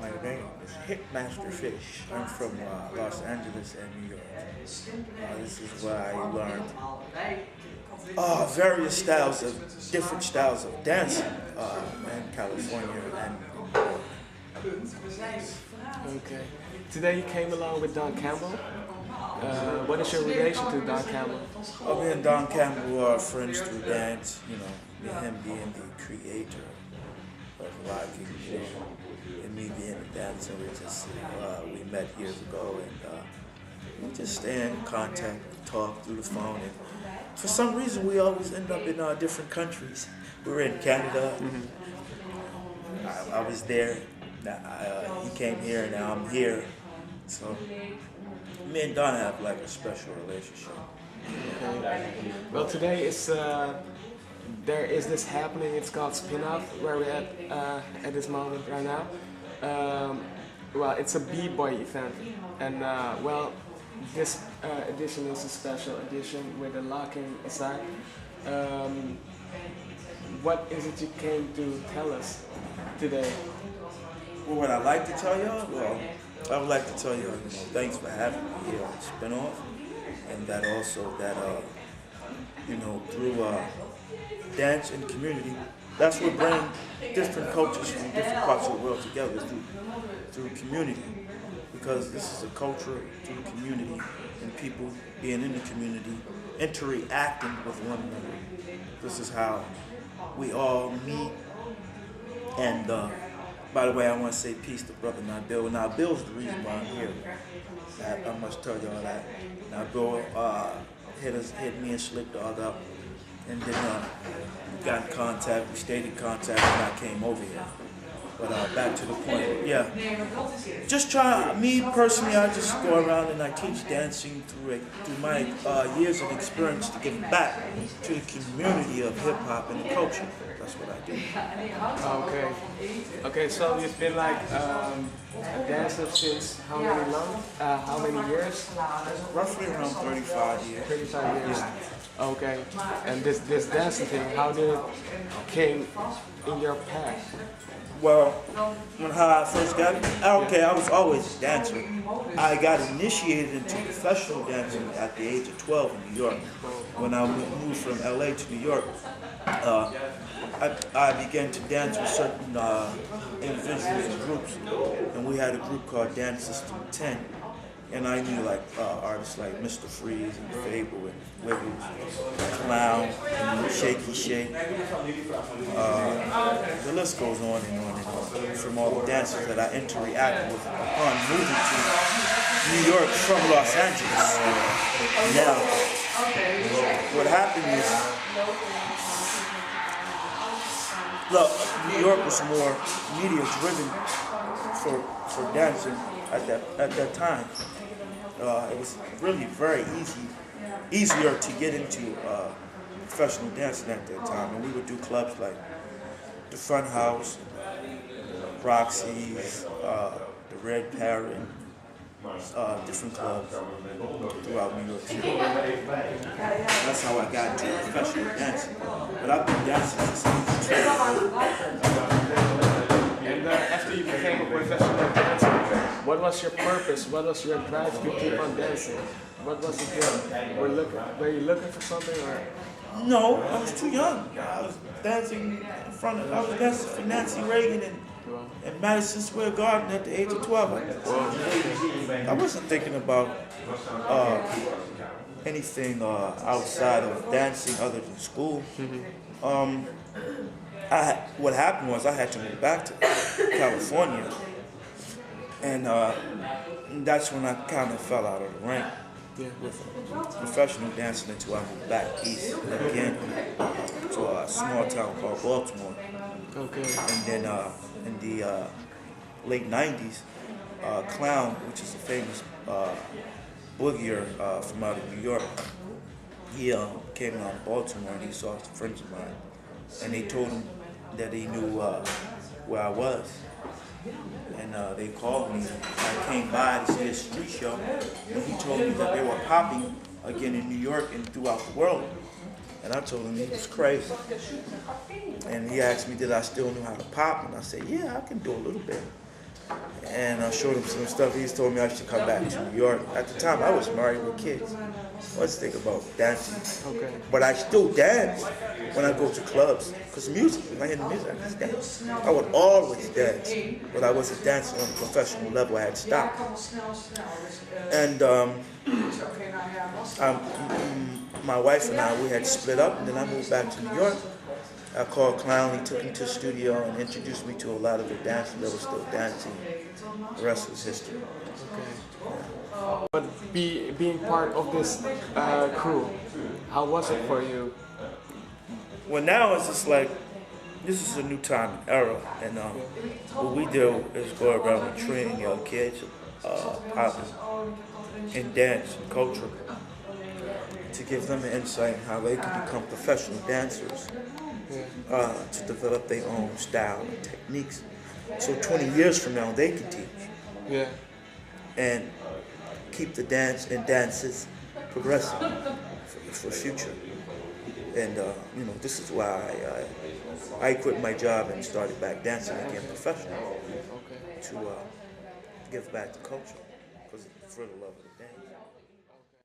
My name is HitMasterfish. I'm from Los Angeles and New York. This is where I learned various styles of different styles of dancing in California and New York. Okay. Today you came along with Don Campbell. What is your relation to Don Campbell? Me and Don Campbell are friends through dance. Him being the creator of locking, and me being a dancer. We met years ago, and we just stay in contact, talk through the phone, and for some reason we always end up in different countries. We were in Canada. I was there. He came here, and now I'm here. So me and Don have like a special relationship. Okay. Well, today there is this happening. It's called Spin-Off, where we're at this moment right now. Well, it's a b-boy event, and this edition is a special edition with a locking aside. What is it you came to tell us today? Well, what I'd like to tell y'all, I would like to tell y'all, thanks for having me here on Spin-Off, and that also that through dance and community, that's what brings different cultures from different parts of the world together through community, because this is a culture through community and people being in the community, interacting with one another. This is how we all meet. And by the way, I want to say peace to Brother Nabil. Nabil's the reason why I'm here. I must tell y'all that. Nabil hit me and Slick Dog up, and then we got in contact. We stayed in contact when I came over here. But back to the point, yeah. Just me personally, I just go around and I teach dancing through my years of experience to give back to the community of hip hop and the culture. That's what I do. Okay. Okay, so you've been like a dancer since how many years? Roughly around 35 years. 35 years. Okay. And this dancing thing, how did it came in your path? Well, how I first got it, I was always a dancer. I got initiated into professional dancing at the age of 12 in New York. When I moved from LA to New York, I began to dance with certain individuals and groups, and we had a group called Dance System 10. And I knew like artists like Mr. Freeze and Fable and Wiggles, Clown, and Shaky Shake. The list goes on and on and on. From all the dancers that I interacted with upon moving to New York from Los Angeles. Now, what happened is, look, New York was more media driven for dancing at that time. It was really very easier to get into professional dancing at that time, and we would do clubs like the Fun House, Roxy's, the Red Parrot, different clubs throughout New York City. That's how I got into professional dancing. But I've been dancing since I was 12. And after you became a professional dancer, what was your purpose? What was your drive to keep on dancing? What was it then? Were you looking for something, or? No, I was too young. I was dancing I was dancing for Nancy Reagan in Madison Square Garden at the age of 12. I wasn't thinking about anything outside of dancing other than school. What happened was I had to move back to California, and that's when I kind of fell out of the rank with professional dancing until I moved back east again to a small town called Baltimore. Okay. And then in the late 90s, Clown, which is a famous boogier from out of New York, he came out to Baltimore and he saw some friends of mine, and they told him that he knew where I was. And they called me. I came by to see a street show, and he told me that they were popping again in New York and throughout the world. And I told him he was crazy. And he asked me, did I still know how to pop? And I said, yeah, I can do a little bit. and I showed him some stuff. He told me I should come back to New York. At the time, I was married with kids. I was thinking about dancing. Okay. But I still dance when I go to clubs. Because music, when I hear the music, I just dance. I would always dance. But I wasn't dancing on a professional level. I had stopped. And my wife and I, we had split up. And then I moved back to New York. I called Clown, he took me to the studio and introduced me to a lot of the dancers that were still dancing. The rest was history. Okay. But being part of this crew, how was it for you? Well, now it's just like, this is a new time and era, and what we do is go around and train young kids, popping in dance and culture, to give them an insight on how they can become professional dancers. To develop their own style and techniques. So 20 years from now, they can teach. Yeah. And keep the dance and dances progressing for the future. And, this is why I quit my job and started back dancing again professionally. To give back to culture, because for the love of the dance.